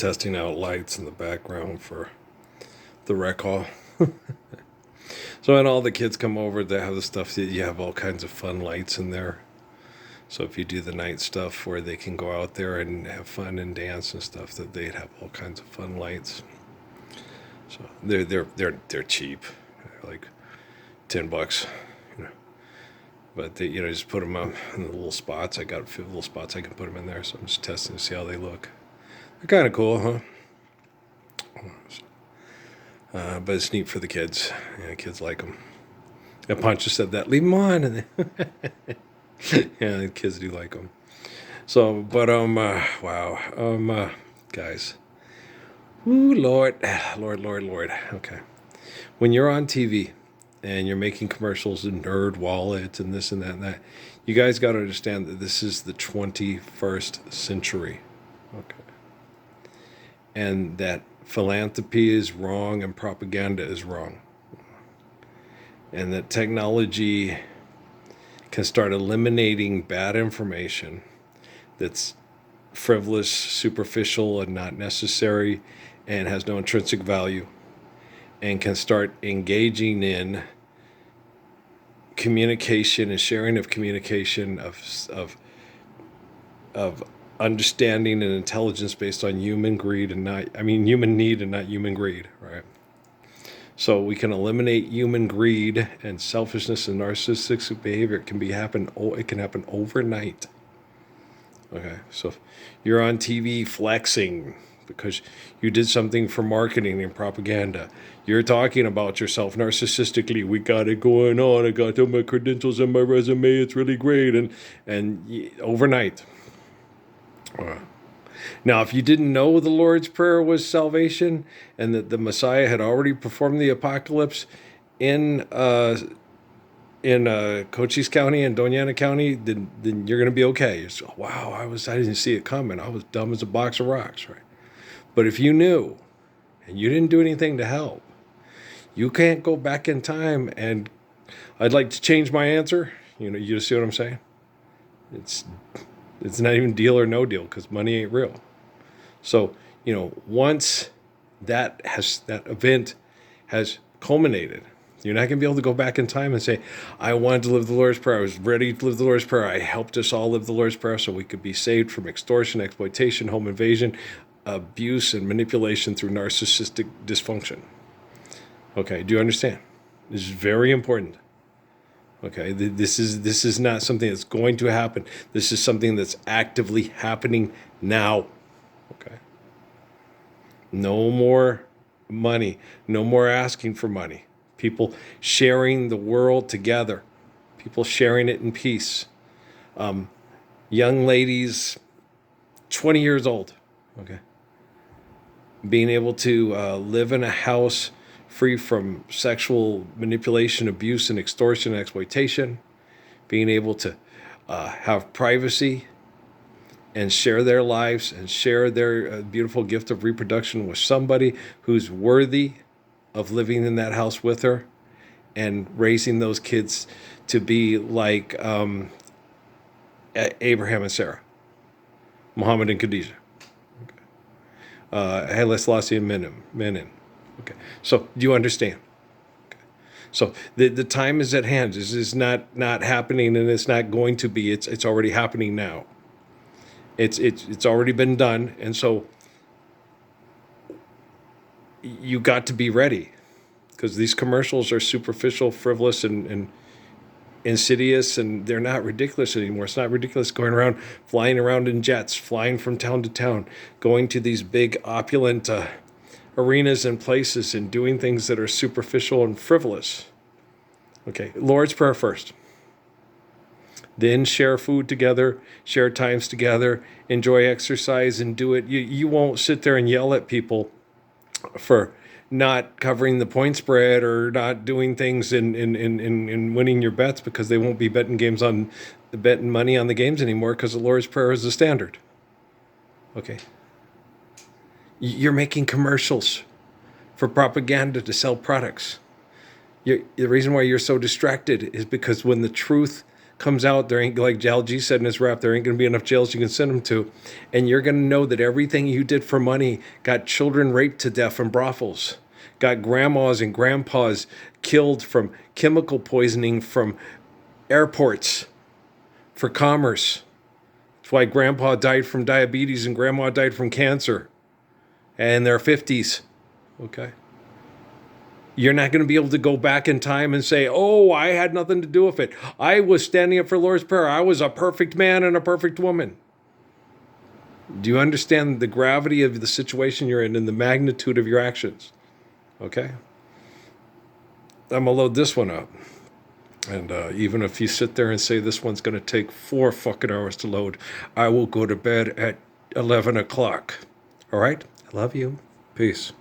testing out lights in the background for the rec hall. So when all the kids come over, they have the stuff that you have all kinds of fun lights in there. So if you do the night stuff where they can go out there and have fun and dance and stuff, that they'd have all kinds of fun lights. So they're cheap, like $10, you know. But they, just put them up in the little spots. I got a few little spots I can put them in there, so I'm just testing to see how they look. They're kind of cool, huh? But it's neat for the kids. Yeah, kids like them. And Pancho said that. Leave them on. And yeah, the kids do like them. So, but wow, guys. Ooh, Lord. Okay. When you're on TV and you're making commercials and nerd wallets and this and that, you guys got to understand that this is the 21st century. Okay. And that philanthropy is wrong and propaganda is wrong. And that technology can start eliminating bad information that's frivolous, superficial, and not necessary, and has no intrinsic value, and can start engaging in communication and sharing of communication of understanding and intelligence based on human greed and human need and not human greed, right? So we can eliminate human greed and selfishness and narcissistic behavior. It can happen overnight. Okay, so if you're on TV flexing because you did something for marketing and propaganda, you're talking about yourself narcissistically. We got it going on. I got all my credentials and my resume. It's really great, and overnight. Now, if you didn't know the Lord's Prayer was salvation and that the Messiah had already performed the apocalypse in Cochise County and Doña Ana County, then you're going to be okay. You're so, wow, I didn't see it coming. I was dumb as a box of rocks, right? But if you knew and you didn't do anything to help, you can't go back in time and I'd like to change my answer. You see what I'm saying? It's not even deal or no deal because money ain't real. So, once that event has culminated, you're not going to be able to go back in time and say, I wanted to live the Lord's Prayer. I was ready to live the Lord's Prayer. I helped us all live the Lord's Prayer so we could be saved from extortion, exploitation, home invasion, abuse, and manipulation through narcissistic dysfunction. Okay, do you understand? This is very important. Okay, this is not something that's going to happen. This is something that's actively happening now. Okay. No more money. No more asking for money. People sharing the world together. People sharing it in peace. Young ladies, 20 years old. Okay. Being able to live in a house free from sexual manipulation, abuse, and extortion and exploitation, being able to have privacy and share their lives and share their beautiful gift of reproduction with somebody who's worthy of living in that house with her and raising those kids to be like Abraham and Sarah, Muhammad and Khadijah, Haile Selassie and Menon. Okay, so do you understand? Okay. So the time is at hand. This is not happening, and it's not going to be. It's already happening now. It's already been done, and so you got to be ready, because these commercials are superficial, frivolous, and insidious, and they're not ridiculous anymore. It's not ridiculous going around, flying around in jets, flying from town to town, going to these big opulent arenas and places and doing things that are superficial and frivolous. Okay, Lord's Prayer first. Then share food together, share times together, enjoy exercise and do it. You won't sit there and yell at people for not covering the point spread or not doing things in winning your bets, because they won't be betting money on the games anymore, because the Lord's Prayer is the standard. Okay. You're making commercials for propaganda to sell products. The reason why you're so distracted is because when the truth comes out, there ain't, like Al G said in his rap, there ain't going to be enough jails you can send them to. And you're going to know that everything you did for money got children raped to death in brothels, got grandmas and grandpas killed from chemical poisoning from airports for commerce. That's why grandpa died from diabetes and grandma died from cancer in their 50s. Okay. You're not going to be able to go back in time and say, oh, I had nothing to do with it. I was standing up for Lord's Prayer. I was a perfect man and a perfect woman. Do you understand the gravity of the situation you're in and the magnitude of your actions? Okay? I'm going to load this one up. And even if you sit there and say this one's going to take 4 fucking hours to load, I will go to bed at 11 o'clock. All right? I love you. Peace.